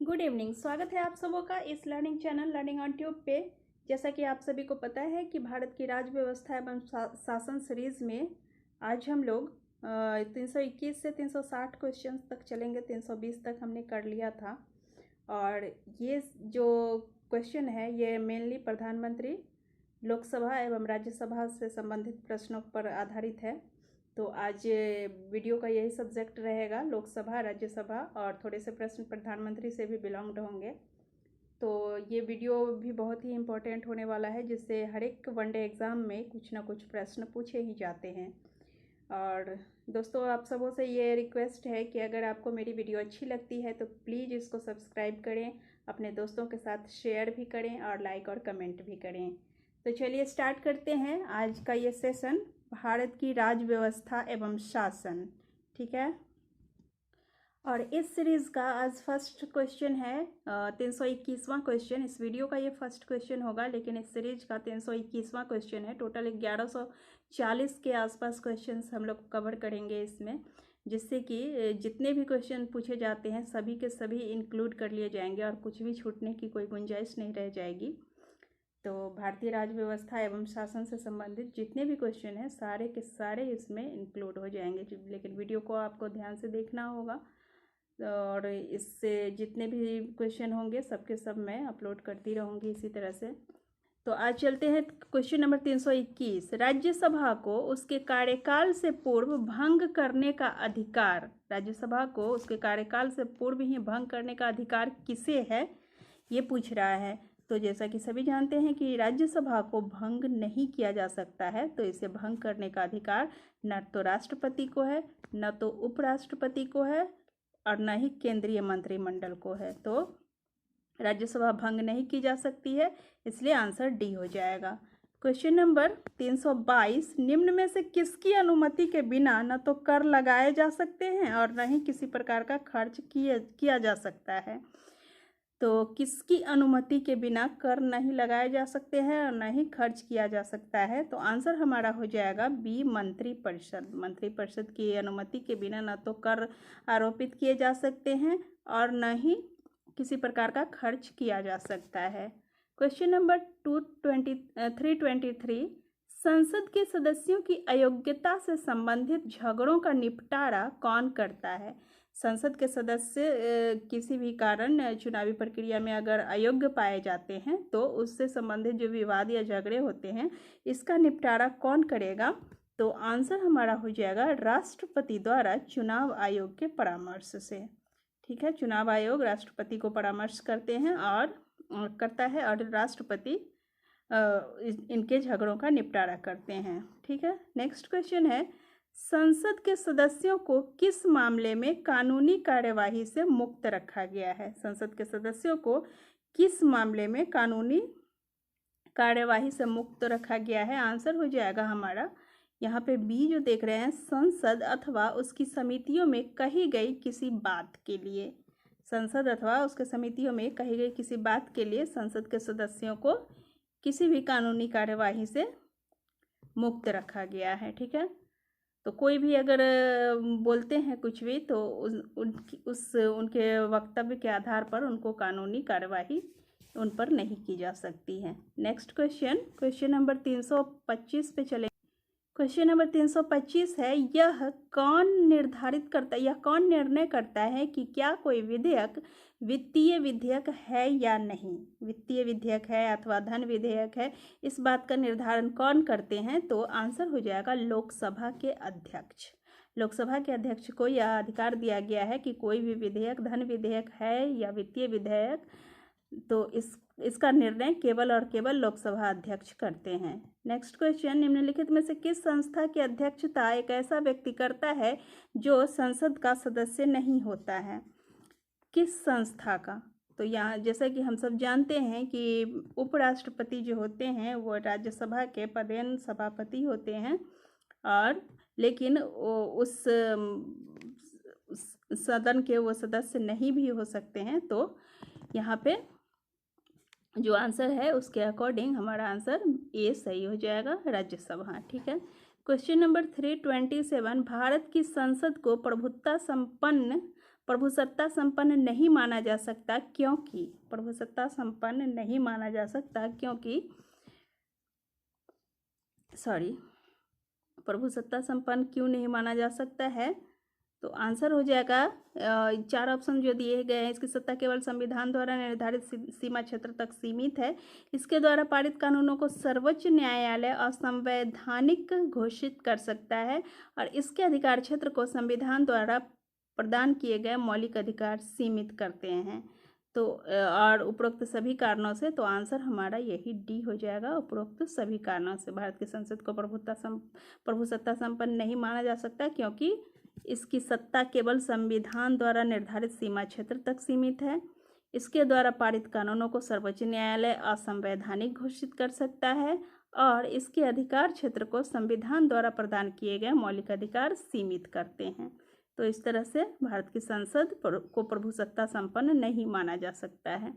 Good evening. स्वागत है आप सबों का इस learning channel learning on tube पे। जैसा कि आप सभी को पता है कि भारत की राज्य व्यवस्था एवं शासन सीरीज में आज हम लोग 321 से 360 क्वेश्चंस तक चलेंगे। 320 तक हमने कर लिया था और ये जो क्वेश्चन है ये मेनली प्रधानमंत्री, लोकसभा एवं राज्यसभा से संबंधित प्रश्नों पर आधारित है। तो आज वीडियो का यही सब्जेक्ट रहेगा, लोकसभा, राज्यसभा, और थोड़े से प्रश्न प्रधानमंत्री से भी बिलोंग्ड होंगे। तो ये वीडियो भी बहुत ही इम्पोर्टेंट होने वाला है, जिससे हर एक वनडे एग्ज़ाम में कुछ ना कुछ प्रश्न पूछे ही जाते हैं। और दोस्तों, आप सबों से ये रिक्वेस्ट है कि अगर आपको मेरी वीडियो अच्छी लगती है तो प्लीज़ इसको सब्सक्राइब करें, अपने दोस्तों के साथ शेयर भी करें और लाइक और कमेंट भी करें। तो चलिए स्टार्ट करते हैं आज का ये सेशन, भारत की राज्य व्यवस्था एवं शासन। ठीक है, और इस सीरीज़ का आज फर्स्ट क्वेश्चन है 321वां क्वेश्चन। इस वीडियो का ये फर्स्ट क्वेश्चन होगा, लेकिन इस सीरीज़ का 321वां क्वेश्चन है। टोटल 1140 के आसपास क्वेश्चंस हम लोग कवर करेंगे इसमें, जिससे कि जितने भी क्वेश्चन पूछे जाते हैं सभी के सभी इंक्लूड कर लिए जाएंगे और कुछ भी छूटने की कोई गुंजाइश नहीं रह जाएगी। तो भारतीय राज्य व्यवस्था एवं शासन से संबंधित जितने भी क्वेश्चन हैं सारे के सारे इसमें इंक्लूड हो जाएंगे। लेकिन वीडियो को आपको ध्यान से देखना होगा और इससे जितने भी क्वेश्चन होंगे सबके सब मैं अपलोड करती रहूँगी इसी तरह से। तो आज चलते हैं क्वेश्चन नंबर 321। राज्यसभा को उसके कार्यकाल से पूर्व भंग करने का अधिकार, राज्यसभा को उसके कार्यकाल से पूर्व ही भंग करने का अधिकार किसे है, ये पूछ रहा है। तो जैसा कि सभी जानते हैं कि राज्यसभा को भंग नहीं किया जा सकता है, तो इसे भंग करने का अधिकार न तो राष्ट्रपति को है, न तो उपराष्ट्रपति को है, और न ही केंद्रीय मंत्रिमंडल को है। तो राज्यसभा भंग नहीं की जा सकती है, इसलिए आंसर डी हो जाएगा। Question number 322। निम्न में से किसकी अनुमति के बिना न तो कर लगाए जा सकते हैं और न ही किसी प्रकार का खर्च किया जा सकता है। तो किसकी अनुमति के बिना कर नहीं लगाए जा सकते हैं और न ही खर्च किया जा सकता है, तो आंसर हमारा हो जाएगा बी, मंत्रिपरिषद। मंत्रिपरिषद की अनुमति के बिना न तो कर आरोपित किए जा सकते हैं और न ही किसी प्रकार का खर्च किया जा सकता है। Question number 323। संसद के सदस्यों की अयोग्यता से संबंधित झगड़ों का निपटारा कौन करता है? संसद के सदस्य किसी भी कारण चुनावी प्रक्रिया में अगर अयोग्य पाए जाते हैं तो उससे संबंधित जो विवाद या झगड़े होते हैं इसका निपटारा कौन करेगा? तो आंसर हमारा हो जाएगा राष्ट्रपति द्वारा चुनाव आयोग के परामर्श से। ठीक है, चुनाव आयोग राष्ट्रपति को परामर्श करते हैं और करता है और राष्ट्रपति इनके झगड़ों का निपटारा करते हैं। ठीक है, नेक्स्ट क्वेश्चन है, संसद के सदस्यों को किस मामले में कानूनी कार्यवाही से मुक्त रखा गया है? संसद के सदस्यों को किस मामले में कानूनी कार्यवाही से मुक्त रखा गया है? आंसर हो जाएगा हमारा यहाँ पे बी जो देख रहे हैं, संसद अथवा उसकी समितियों में कही गई किसी बात के लिए। संसद अथवा उसके समितियों में कही गई किसी बात के लिए संसद के सदस्यों को किसी भी कानूनी कार्यवाही से मुक्त रखा गया है। ठीक है, तो कोई भी अगर बोलते हैं कुछ भी तो उनके वक्तव्य के आधार पर उनको कानूनी कार्यवाही उन पर नहीं की जा सकती है। नेक्स्ट क्वेश्चन नंबर 325 पे चले। क्वेश्चन नंबर 325 है, यह कौन निर्धारित करता है या कौन निर्णय करता है कि क्या कोई विधेयक वित्तीय विधेयक है या नहीं? वित्तीय विधेयक है अथवा धन विधेयक है, इस बात का निर्धारण कौन करते हैं? तो आंसर हो जाएगा लोकसभा के अध्यक्ष। लोकसभा के अध्यक्ष को यह अधिकार दिया गया है कि कोई भी विधेयक धन विधेयक है या वित्तीय विधेयक, तो इसका निर्णय केवल और केवल लोकसभा अध्यक्ष करते हैं। नेक्स्ट क्वेश्चन, निम्नलिखित में से किस संस्था की अध्यक्षता एक ऐसा व्यक्ति करता है जो संसद का सदस्य नहीं होता है? किस संस्था का? तो यहाँ जैसा कि हम सब जानते हैं कि उपराष्ट्रपति जो होते हैं वो राज्यसभा के पदेन सभापति होते हैं, और लेकिन उस सदन के वो सदस्य नहीं भी हो सकते हैं। तो यहाँ पे जो आंसर है उसके अकॉर्डिंग हमारा आंसर ए सही हो जाएगा, राज्यसभा। ठीक है, क्वेश्चन नंबर 327। भारत की संसद को प्रभुत्ता संपन्न प्रभुसत्ता संपन्न नहीं माना जा सकता क्योंकि प्रभुसत्ता संपन्न नहीं माना जा सकता क्योंकि प्रभुसत्ता संपन्न क्यों नहीं माना जा सकता है? तो आंसर हो जाएगा 4 ऑप्शन जो दिए गए हैं। इसकी सत्ता केवल संविधान द्वारा निर्धारित सीमा क्षेत्र तक सीमित है। इसके द्वारा पारित कानूनों को सर्वोच्च न्यायालय असंवैधानिक घोषित कर सकता है और इसके अधिकार क्षेत्र को संविधान द्वारा प्रदान किए गए मौलिक अधिकार सीमित करते हैं। तो और उपरोक्त सभी कारणों से, तो आंसर हमारा यही डी हो जाएगा। उपरोक्त सभी कारणों से भारत की संसद को प्रभुसत्ता संपन्न नहीं माना जा सकता क्योंकि इसकी सत्ता केवल संविधान द्वारा निर्धारित सीमा क्षेत्र तक सीमित है। इसके द्वारा पारित कानूनों को सर्वोच्च न्यायालय असंवैधानिक घोषित कर सकता है और इसके अधिकार क्षेत्र को संविधान द्वारा प्रदान किए गए मौलिक अधिकार सीमित करते हैं। तो इस तरह से भारत की संसद को प्रभुसत्ता संपन्न नहीं माना जा सकता है।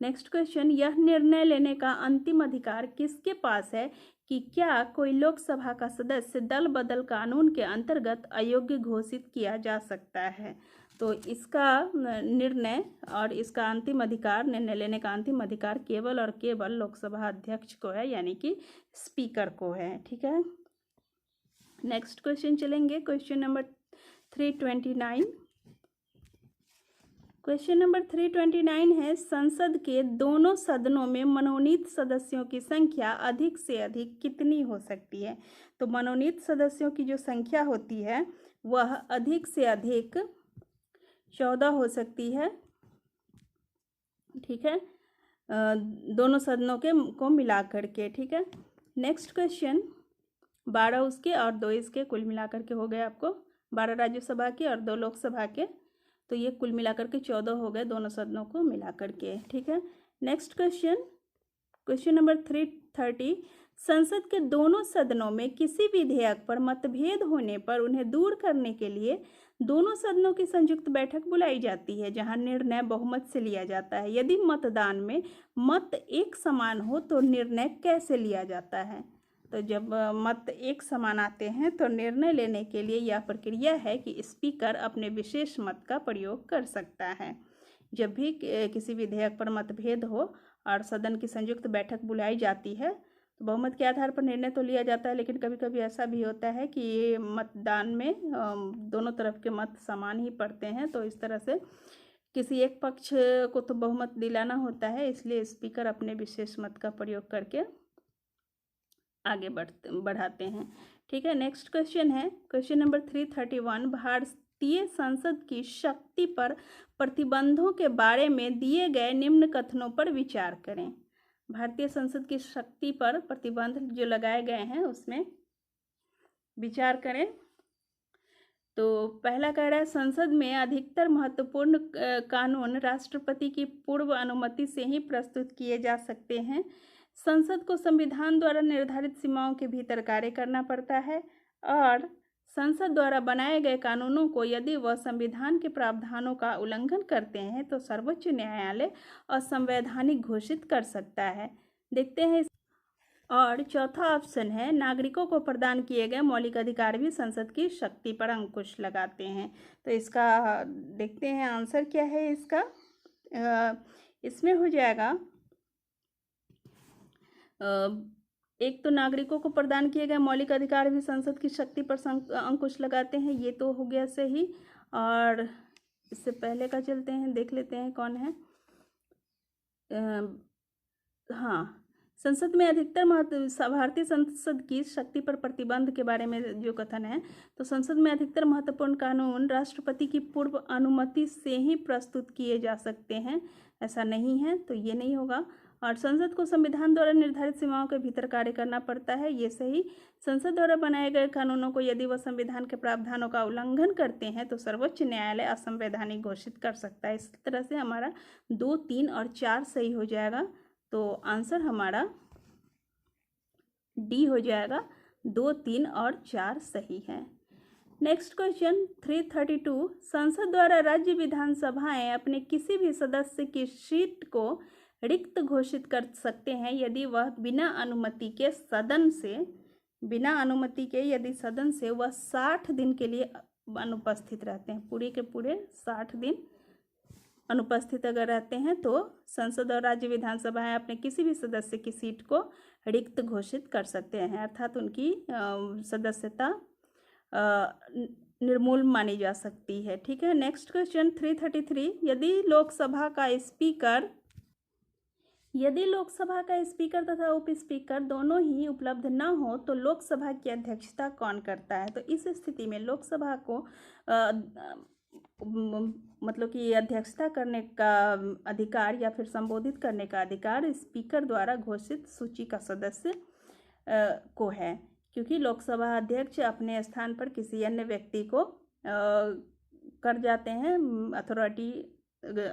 नेक्स्ट क्वेश्चन, यह निर्णय लेने का अंतिम अधिकार किसके पास है कि क्या कोई लोकसभा का सदस्य दल बदल कानून के अंतर्गत अयोग्य घोषित किया जा सकता है? तो इसका निर्णय और इसका अंतिम अधिकार, निर्णय लेने का अंतिम अधिकार केवल और केवल लोकसभा अध्यक्ष को है, यानी कि स्पीकर को है। ठीक है, नेक्स्ट क्वेश्चन चलेंगे। Question number 329। क्वेश्चन नंबर 329 है, संसद के दोनों सदनों में मनोनीत सदस्यों की संख्या अधिक से अधिक कितनी हो सकती है? तो मनोनीत सदस्यों की जो संख्या होती है वह अधिक से अधिक 14 हो सकती है। ठीक है, दोनों सदनों को मिला करके। ठीक है, नेक्स्ट क्वेश्चन, 12 उसके और 2 इसके, कुल मिलाकर के हो गए आपको 12 राज्यसभा के और 2 लोकसभा के, तो ये कुल मिलाकर के 14 हो गए दोनों सदनों को मिलाकर के। ठीक है, नेक्स्ट क्वेश्चन, क्वेश्चन नंबर 330, संसद के दोनों सदनों में किसी विधेयक पर मतभेद होने पर उन्हें दूर करने के लिए दोनों सदनों की संयुक्त बैठक बुलाई जाती है जहां निर्णय बहुमत से लिया जाता है। यदि मतदान में मत एक समान हो तो निर्णय कैसे लिया जाता है? तो जब मत एक समान आते हैं तो निर्णय लेने के लिए यह प्रक्रिया है कि स्पीकर अपने विशेष मत का प्रयोग कर सकता है। जब भी किसी विधेयक पर मतभेद हो और सदन की संयुक्त बैठक बुलाई जाती है तो बहुमत के आधार पर निर्णय तो लिया जाता है, लेकिन कभी कभी ऐसा भी होता है कि मतदान में दोनों तरफ के मत समान ही पड़ते हैं, तो इस तरह से किसी एक पक्ष को तो बहुमत दिलाना होता है, इसलिए स्पीकर अपने विशेष मत का प्रयोग करके आगे बढ़ाते हैं। ठीक है, नेक्स्ट क्वेश्चन है क्वेश्चन नंबर 331, भारतीय संसद की शक्ति पर प्रतिबंधों के बारे में दिए गए निम्न कथनों पर विचार करें। भारतीय संसद की शक्ति पर प्रतिबंध जो लगाए गए हैं उसमें विचार करें। तो पहला कह रहा है, संसद में अधिकतर महत्वपूर्ण कानून राष्ट्रपति की पूर्व अनुमति से ही प्रस्तुत किए जा सकते हैं। संसद को संविधान द्वारा निर्धारित सीमाओं के भीतर कार्य करना पड़ता है और संसद द्वारा बनाए गए कानूनों को यदि वह संविधान के प्रावधानों का उल्लंघन करते हैं तो सर्वोच्च न्यायालय असंवैधानिक घोषित कर सकता है। देखते हैं। और चौथा ऑप्शन है, नागरिकों को प्रदान किए गए मौलिक अधिकार भी संसद की शक्ति पर अंकुश लगाते हैं। तो इसका देखते हैं आंसर क्या है इसका। इसमें हो जाएगा, एक तो नागरिकों को प्रदान किए गए मौलिक अधिकार भी संसद की शक्ति पर अंकुश लगाते हैं, ये तो हो गया सही। और इससे पहले का चलते हैं, देख लेते हैं कौन है। हाँ, संसद में अधिकतर भारतीय संसद की शक्ति पर प्रतिबंध के बारे में जो कथन है, तो संसद में अधिकतर महत्वपूर्ण कानून राष्ट्रपति की पूर्व अनुमति से ही प्रस्तुत किए जा सकते हैं, ऐसा नहीं है, तो ये नहीं होगा। और संसद को संविधान द्वारा निर्धारित सीमाओं के भीतर कार्य करना पड़ता है, ये सही। संसद द्वारा बनाए गए कानूनों को यदि वह संविधान के प्रावधानों का उल्लंघन करते हैं तो सर्वोच्च न्यायालय असंवैधानिक घोषित कर सकता है। इस तरह से हमारा 2, 3 और 4 सही हो जाएगा। तो आंसर हमारा डी हो जाएगा, 2, 3 और 4 सही है। नेक्स्ट क्वेश्चन 332, संसद द्वारा राज्य विधानसभाएं अपने किसी भी सदस्य की सीट को रिक्त घोषित कर सकते हैं यदि वह बिना अनुमति के यदि सदन से वह 60 दिन के लिए अनुपस्थित रहते हैं, पूरे के पूरे 60 दिन अनुपस्थित अगर रहते हैं तो संसद और राज्य विधानसभाएं अपने किसी भी सदस्य की सीट को रिक्त घोषित कर सकते हैं, अर्थात उनकी सदस्यता निर्मूल मानी जा सकती है। ठीक है, नेक्स्ट क्वेश्चन 333, यदि लोकसभा का स्पीकर तथा उप स्पीकर दोनों ही उपलब्ध न हो तो लोकसभा की अध्यक्षता कौन करता है? तो इस स्थिति में लोकसभा को मतलब कि अध्यक्षता करने का अधिकार या फिर संबोधित करने का अधिकार स्पीकर द्वारा घोषित सूची का सदस्य को है, क्योंकि लोकसभा अध्यक्ष अपने स्थान पर किसी अन्य व्यक्ति को कर जाते हैं,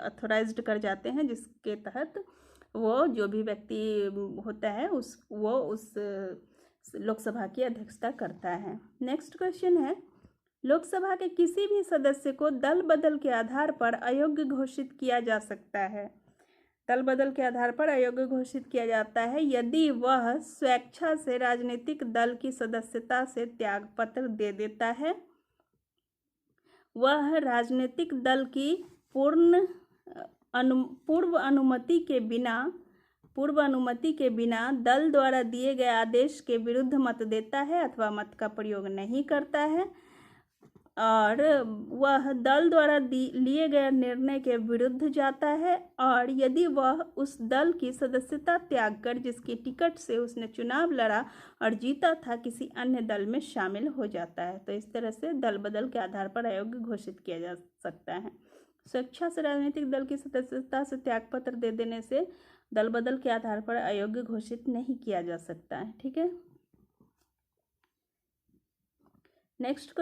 अथोराइज्ड कर जाते हैं, जिसके तहत वो जो भी व्यक्ति होता है उस लोकसभा की अध्यक्षता करता है। नेक्स्ट क्वेश्चन है, लोकसभा के किसी भी सदस्य को दल बदल के आधार पर अयोग्य घोषित किया जा सकता है। दल बदल के आधार पर अयोग्य घोषित किया जाता है यदि वह स्वेच्छा से राजनीतिक दल की सदस्यता से त्यागपत्र दे देता है, वह राजनीतिक दल की पूर्व अनुमति के बिना दल द्वारा दिए गए आदेश के विरुद्ध मत देता है अथवा मत का प्रयोग नहीं करता है, और वह दल द्वारा लिए गए निर्णय के विरुद्ध जाता है, और यदि वह उस दल की सदस्यता त्याग कर जिसकी टिकट से उसने चुनाव लड़ा और जीता था किसी अन्य दल में शामिल हो जाता है। तो इस तरह से दल बदल के आधार पर अयोग्य घोषित किया जा सकता है। स्वेच्छा से राजनीतिक दल की सदस्यता से त्यागपत्र दे देने से दल बदल के आधार पर अयोग्य घोषित नहीं किया जा सकता है। ठीक है, नेक्स्ट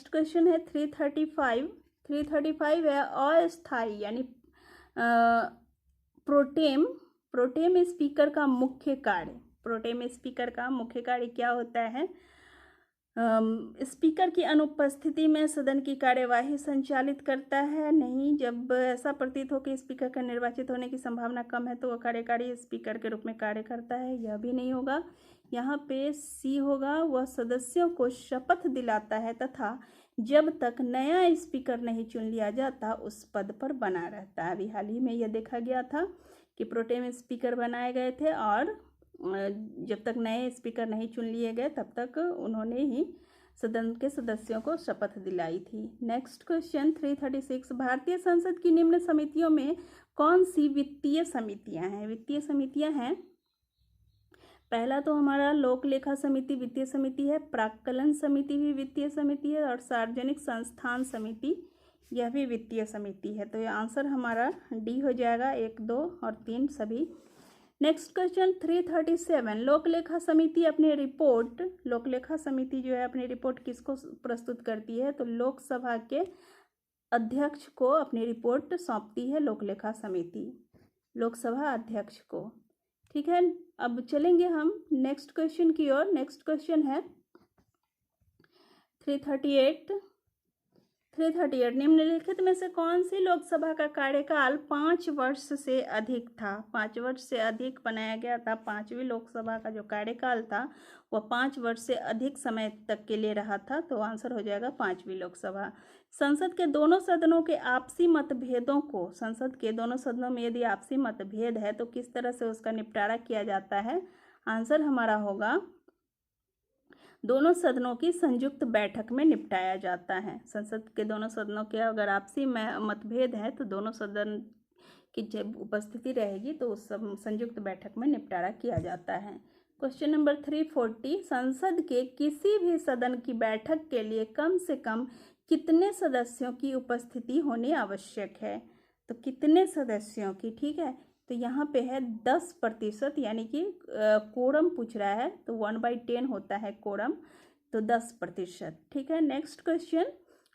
क्वेश्चन है 335 है अस्थाई यानी प्रोटेम स्पीकर का मुख्य कार्य क्या होता है? स्पीकर की अनुपस्थिति में सदन की कार्यवाही संचालित करता है? नहीं। जब ऐसा प्रतीत हो कि स्पीकर का निर्वाचित होने की संभावना कम है तो वह कार्यकारी स्पीकर के रूप में कार्य करता है? यह भी नहीं होगा। यहाँ पे सी होगा, वह सदस्यों को शपथ दिलाता है तथा जब तक नया स्पीकर नहीं चुन लिया जाता उस पद पर बना रहता है। अभी हाल ही में यह देखा गया था कि प्रोटेम स्पीकर बनाए गए थे और जब तक नए स्पीकर नहीं चुन लिए गए तब तक उन्होंने ही सदन के सदस्यों को शपथ दिलाई थी। नेक्स्ट क्वेश्चन 336, भारतीय संसद की निम्न समितियों में कौन सी वित्तीय समितियां हैं? पहला तो हमारा लोक लेखा समिति वित्तीय समिति है, प्राक्कलन समिति भी वित्तीय समिति है, और सार्वजनिक संस्थान समिति यह भी वित्तीय समिति है। तो ये आंसर हमारा डी हो जाएगा, 1, 2 और 3 सभी। नेक्स्ट क्वेश्चन 337, लोक लेखा समिति अपनी रिपोर्ट किसको प्रस्तुत करती है? तो लोकसभा के अध्यक्ष को अपनी रिपोर्ट सौंपती है लोक लेखा समिति, लोकसभा अध्यक्ष को। ठीक है, अब चलेंगे हम नेक्स्ट क्वेश्चन की ओर। नेक्स्ट क्वेश्चन है 338, निम्नलिखित में से कौन सी लोकसभा का कार्यकाल 5 वर्ष से अधिक था? 5 वर्ष से अधिक बनाया गया था। 5वीं लोकसभा का जो कार्यकाल था वह 5 वर्ष से अधिक समय तक के लिए रहा था। तो आंसर हो जाएगा 5वीं लोकसभा। संसद के दोनों सदनों के आपसी मतभेदों को, संसद के दोनों सदनों में यदि आपसी मतभेद है तो किस तरह से उसका निपटारा किया जाता है? आंसर हमारा होगा दोनों सदनों की संयुक्त बैठक में निपटाया जाता है। संसद के दोनों सदनों के अगर आपसी मतभेद है तो दोनों सदन की जब उपस्थिति रहेगी तो उस संयुक्त बैठक में निपटारा किया जाता है। क्वेश्चन नंबर 340, संसद के किसी भी सदन की बैठक के लिए कम से कम कितने सदस्यों की उपस्थिति होनी आवश्यक है? तो कितने सदस्यों की? ठीक है, तो यहाँ पे है 10%, यानी कि कोरम पूछ रहा है तो 1/10 होता है कोरम, तो 10%। ठीक है, नेक्स्ट क्वेश्चन,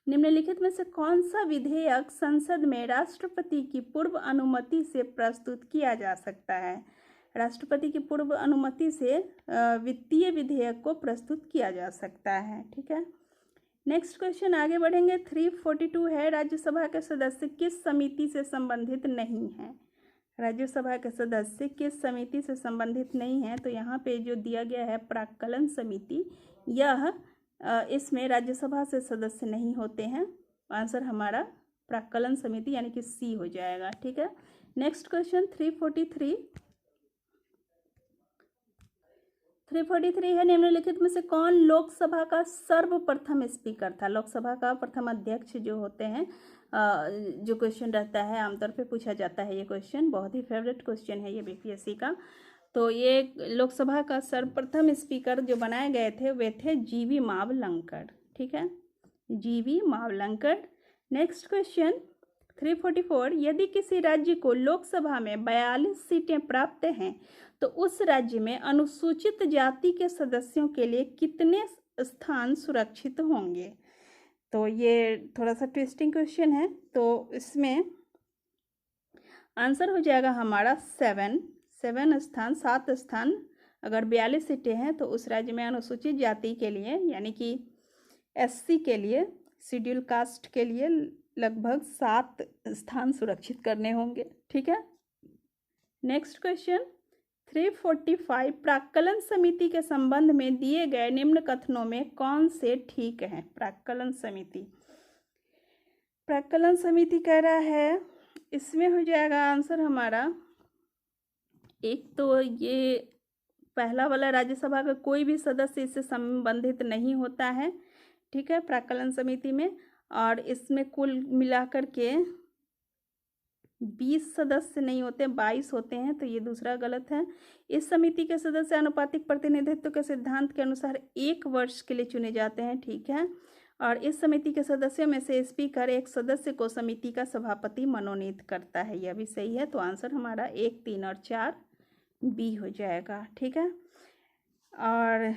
निम्नलिखित में से कौन सा विधेयक संसद में राष्ट्रपति की पूर्व अनुमति से प्रस्तुत किया जा सकता है? राष्ट्रपति की पूर्व अनुमति से वित्तीय विधेयक को प्रस्तुत किया जा सकता है। ठीक है, नेक्स्ट क्वेश्चन आगे बढ़ेंगे। 342 है, राज्यसभा के सदस्य किस समिति से संबंधित नहीं है? राज्यसभा के सदस्य किस समिति से संबंधित नहीं है? तो यहाँ पे जो दिया गया है प्राक्कलन समिति, यह इसमें राज्यसभा से सदस्य नहीं होते हैं। आंसर हमारा प्राक्कलन समिति यानी कि सी हो जाएगा। ठीक है, नेक्स्ट क्वेश्चन 343 है, निम्नलिखित में से कौन लोकसभा का सर्वप्रथम स्पीकर था? लोकसभा का प्रथम अध्यक्ष जो होते हैं, जो क्वेश्चन रहता है आमतौर पे पूछा जाता है, ये क्वेश्चन बहुत ही फेवरेट क्वेश्चन है ये बीपीएससी का। तो ये लोकसभा का सर्वप्रथम स्पीकर जो बनाए गए थे वे थे जीवी मावलंकर। ठीक है, जीवी मावलंकर। नेक्स्ट क्वेश्चन 344, यदि किसी राज्य को लोकसभा में 42 सीटें प्राप्त हैं तो उस राज्य में अनुसूचित जाति के सदस्यों के लिए कितने स्थान सुरक्षित होंगे? तो ये थोड़ा सा ट्विस्टिंग क्वेश्चन है, तो इसमें आंसर हो जाएगा हमारा 7 स्थान। अगर 42 सीटें हैं तो उस राज्य में अनुसूचित जाति के लिए यानी कि एससी के लिए, शेड्यूल कास्ट के लिए लगभग 7 स्थान सुरक्षित करने होंगे। ठीक है, नेक्स्ट क्वेश्चन 345, प्राक्कलन समिति के संबंध में दिए गए निम्न कथनों में कौन से ठीक हैं? प्राक्कलन समिति कह रहा है, इसमें हो जाएगा आंसर हमारा, एक तो ये पहला वाला राज्यसभा का कोई भी सदस्य इससे संबंधित नहीं होता है। ठीक है, प्राक्कलन समिति में, और इसमें कुल मिलाकर के 20 सदस्य नहीं होते, 22 होते हैं, तो ये दूसरा गलत है। इस समिति के सदस्य आनुपातिक प्रतिनिधित्व के सिद्धांत के अनुसार 1 वर्ष के लिए चुने जाते हैं। ठीक है, और इस समिति के सदस्यों में से स्पीकर एक सदस्य को समिति का सभापति मनोनीत करता है, यह भी सही है। तो आंसर हमारा 1, 3 और 4 बी हो जाएगा। ठीक है, और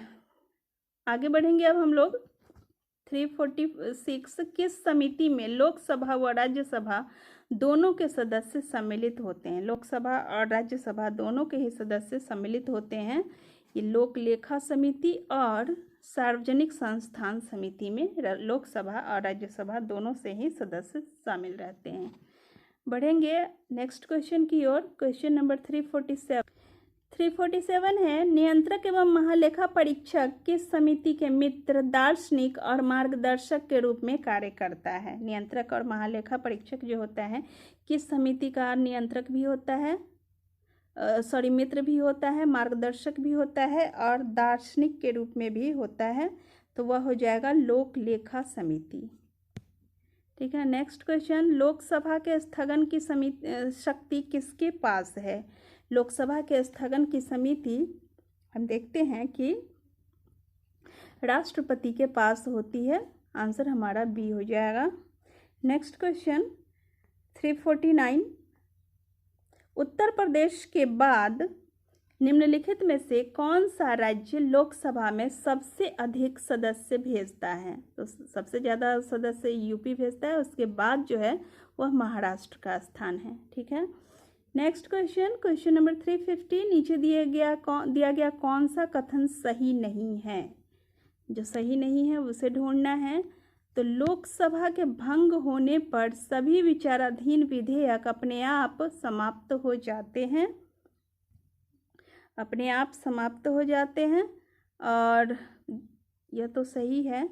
आगे बढ़ेंगे अब हम लोग 346, किस समिति में लोकसभा व राज्यसभा दोनों के सदस्य सम्मिलित होते हैं? लोकसभा और राज्यसभा दोनों के ही सदस्य सम्मिलित होते हैं। ये लोक लेखा समिति और सार्वजनिक संस्थान समिति में लोकसभा और राज्यसभा दोनों से ही सदस्य शामिल रहते हैं। बढ़ेंगे नेक्स्ट क्वेश्चन की ओर। क्वेश्चन नंबर 347 है, नियंत्रक एवं महालेखा परीक्षक किस समिति के मित्र, दार्शनिक और मार्गदर्शक के रूप में कार्य करता है? नियंत्रक और महालेखा परीक्षक जो होता है किस समिति का नियंत्रक भी होता है, मित्र भी होता है, मार्गदर्शक भी होता है और दार्शनिक के रूप में भी होता है? तो वह हो जाएगा लोक लेखा समिति। ठीक है, नेक्स्ट क्वेश्चन, लोकसभा के स्थगन की शक्ति किसके पास है? लोकसभा के स्थगन की समिति हम देखते हैं कि राष्ट्रपति के पास होती है। आंसर हमारा बी हो जाएगा। नेक्स्ट क्वेश्चन 349, उत्तर प्रदेश के बाद निम्नलिखित में से कौन सा राज्य लोकसभा में सबसे अधिक सदस्य भेजता है? तो सबसे ज़्यादा सदस्य यूपी भेजता है, उसके बाद जो है वह महाराष्ट्र का स्थान है। ठीक है, नेक्स्ट क्वेश्चन नंबर 350, नीचे दिया गया कौन सा कथन सही नहीं है? जो सही नहीं है उसे ढूंढना है। तो लोकसभा के भंग होने पर सभी विचाराधीन विधेयक अपने आप समाप्त हो जाते हैं, और यह तो सही है,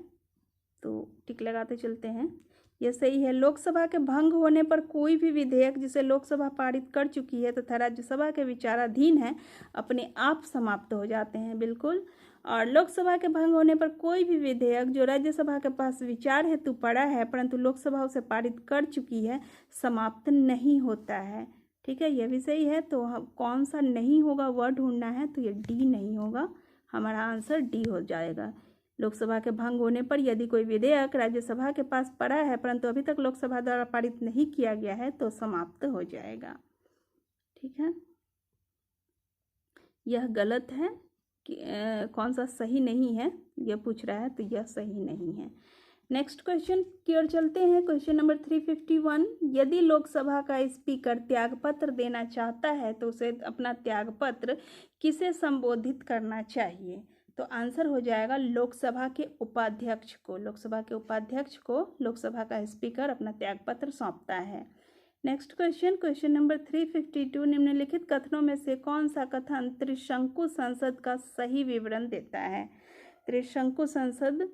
तो टिक लगाते चलते हैं, यह सही है। लोकसभा के भंग होने पर कोई भी विधेयक जिसे लोकसभा पारित कर चुकी है तथा राज्यसभा के विचाराधीन है अपने आप समाप्त हो जाते हैं, बिल्कुल। और लोकसभा के भंग होने पर कोई भी विधेयक जो राज्यसभा के पास विचार हेतु पड़ा है परंतु लोकसभा उसे पारित कर चुकी है समाप्त नहीं होता है। ठीक है, यह भी सही है। तो कौन सा नहीं होगा वह ढूंढना है, तो ये डी नहीं होगा, हमारा आंसर डी हो जाएगा। लोकसभा के भंग होने पर यदि कोई विधेयक राज्यसभा के पास पड़ा है परंतु अभी तक लोकसभा द्वारा पारित नहीं किया गया है तो समाप्त हो जाएगा। ठीक है, यह गलत है कि कौन सा सही नहीं है यह पूछ रहा है, तो यह सही नहीं है। नेक्स्ट क्वेश्चन की ओर चलते हैं। क्वेश्चन नंबर 351, यदि लोकसभा का स्पीकर त्यागपत्र देना चाहता है तो उसे अपना त्यागपत्र किसे संबोधित करना चाहिए? तो आंसर हो जाएगा लोकसभा के उपाध्यक्ष को। लोकसभा के उपाध्यक्ष को लोकसभा का स्पीकर अपना त्यागपत्र सौंपता है। नेक्स्ट क्वेश्चन नंबर 352, निम्नलिखित कथनों में से कौन सा कथन त्रिशंकु संसद का सही विवरण देता है? त्रिशंकु संसद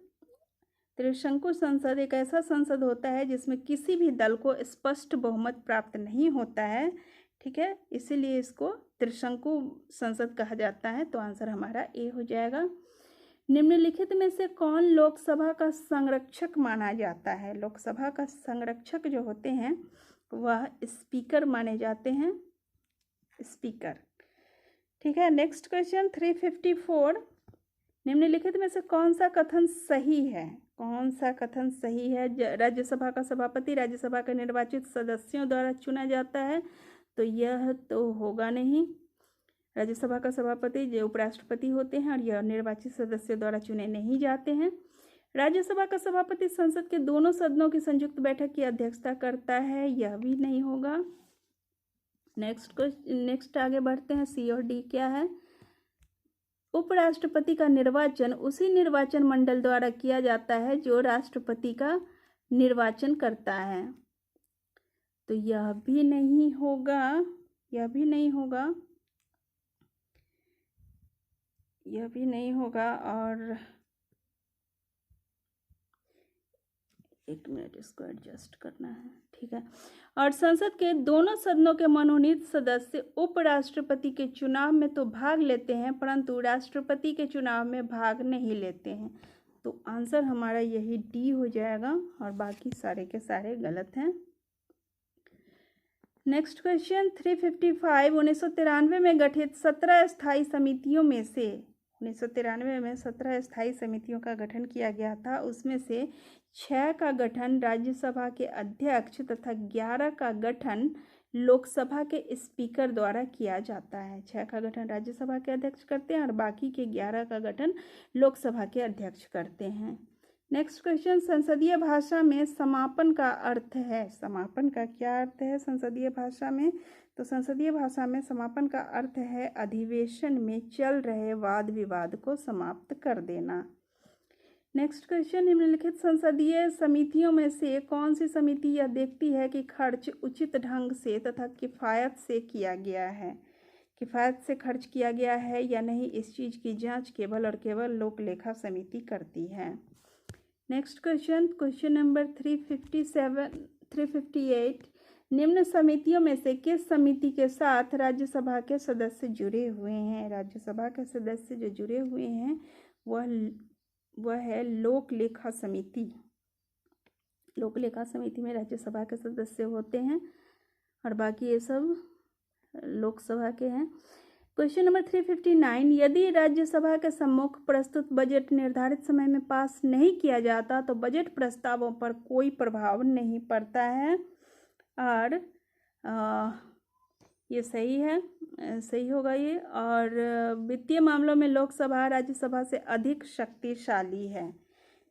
त्रिशंकु संसद एक ऐसा संसद होता है जिसमें किसी भी दल को स्पष्ट बहुमत प्राप्त नहीं होता है, ठीक है, इसीलिए इसको त्रिशंकु संसद कहा जाता है। तो आंसर हमारा ए हो जाएगा। निम्नलिखित में से कौन लोकसभा का संरक्षक माना जाता है? लोकसभा का संरक्षक जो होते हैं वह स्पीकर माने जाते हैं, स्पीकर, ठीक है। नेक्स्ट क्वेश्चन 354, निम्नलिखित में से कौन सा कथन सही है? कौन सा कथन सही है? राज्यसभा का सभापति राज्यसभा के निर्वाचित सदस्यों द्वारा चुना जाता है, तो यह तो होगा नहीं। राज्यसभा का सभापति जो उपराष्ट्रपति होते हैं और यह निर्वाचित सदस्यों द्वारा चुने नहीं जाते हैं। राज्यसभा का सभापति संसद के दोनों सदनों की संयुक्त बैठक की अध्यक्षता करता है, यह भी नहीं होगा। नेक्स्ट आगे बढ़ते हैं। सी और डी क्या है? उपराष्ट्रपति का निर्वाचन उसी निर्वाचन मंडल द्वारा किया जाता है जो राष्ट्रपति का निर्वाचन करता है, तो यह भी नहीं होगा, यह भी नहीं होगा, यह भी नहीं होगा। और एक मिनट, इसको एडजस्ट करना है, ठीक है। और संसद के दोनों सदनों के मनोनीत सदस्य उपराष्ट्रपति के चुनाव में तो भाग लेते हैं परंतु राष्ट्रपति के चुनाव में भाग नहीं लेते हैं, तो आंसर हमारा यही डी हो जाएगा और बाकी सारे के सारे गलत हैं। नेक्स्ट क्वेश्चन 355, 1993 में गठित 17 स्थायी समितियों में से 1993 में 17 स्थायी समितियों का गठन किया गया था, उसमें से 6 का गठन राज्यसभा के अध्यक्ष तथा 11 का गठन लोकसभा के स्पीकर द्वारा किया जाता है। 6 का गठन राज्यसभा के अध्यक्ष करते हैं और बाकी के 11 का गठन लोकसभा के अध्यक्ष करते हैं। नेक्स्ट क्वेश्चन, संसदीय भाषा में समापन का अर्थ है? समापन का क्या अर्थ है संसदीय भाषा में? तो संसदीय भाषा में समापन का अर्थ है अधिवेशन में चल रहे वाद विवाद को समाप्त कर देना। नेक्स्ट क्वेश्चन, निम्नलिखित संसदीय समितियों में से कौन सी समिति यह देखती है कि खर्च उचित ढंग से तथा किफ़ायत से किया गया है? किफ़ायत से खर्च किया गया है या नहीं, इस चीज़ की जांच केवल और केवल लोक लेखा समिति करती है। नेक्स्ट क्वेश्चन, क्वेश्चन नंबर 358, निम्न समितियों में से किस समिति के साथ राज्यसभा के सदस्य जुड़े हुए हैं? राज्यसभा के सदस्य जो जुड़े हुए हैं वह है लोक लेखा समिति। लोक लेखा समिति में राज्यसभा के सदस्य होते हैं और बाकी ये सब लोकसभा के हैं। क्वेश्चन नंबर 359, यदि राज्यसभा के सम्मुख प्रस्तुत बजट निर्धारित समय में पास नहीं किया जाता तो बजट प्रस्तावों पर कोई प्रभाव नहीं पड़ता है, और ये सही है, सही होगा ये। और वित्तीय मामलों में लोकसभा राज्यसभा से अधिक शक्तिशाली है।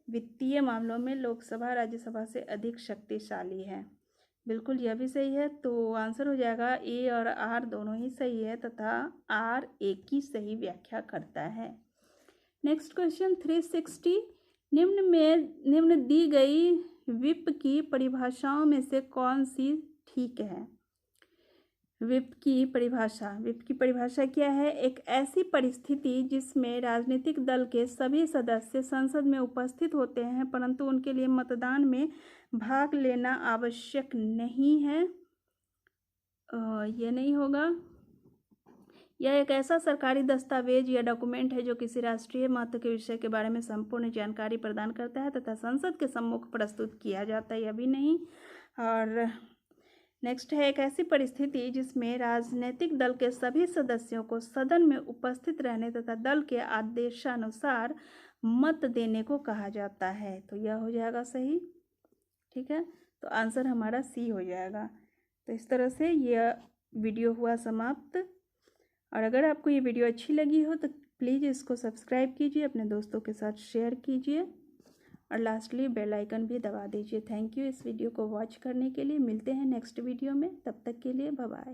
वित्तीय मामलों में लोकसभा राज्यसभा से अधिक शक्तिशाली है, बिल्कुल यह भी सही है। तो आंसर हो जाएगा ए और आर दोनों ही सही है तथा आर ए की सही व्याख्या करता है। नेक्स्ट क्वेश्चन 360, निम्न दी गई विप की परिभाषाओं में से कौन सी ठीक है? विप की परिभाषा क्या है? एक ऐसी परिस्थिति जिसमें राजनीतिक दल के सभी सदस्य संसद में उपस्थित होते हैं परंतु उनके लिए मतदान में भाग लेना आवश्यक नहीं है, यह नहीं होगा। यह एक ऐसा सरकारी दस्तावेज या डॉक्यूमेंट है जो किसी राष्ट्रीय महत्व के विषय के बारे में संपूर्ण जानकारी प्रदान करता है तथा संसद के सम्मुख प्रस्तुत किया जाता है, यह भी नहीं। और नेक्स्ट है एक ऐसी परिस्थिति जिसमें राजनीतिक दल के सभी सदस्यों को सदन में उपस्थित रहने तथा दल के आदेशानुसार मत देने को कहा जाता है, तो यह हो जाएगा सही, ठीक है। तो आंसर हमारा सी हो जाएगा। तो इस तरह से यह वीडियो हुआ समाप्त, और अगर आपको ये वीडियो अच्छी लगी हो तो प्लीज़ इसको सब्सक्राइब कीजिए, अपने दोस्तों के साथ शेयर कीजिए और लास्टली बेल आइकन भी दबा दीजिए। थैंक यू इस वीडियो को वॉच करने के लिए। मिलते हैं नेक्स्ट वीडियो में, तब तक के लिए बाय बाय।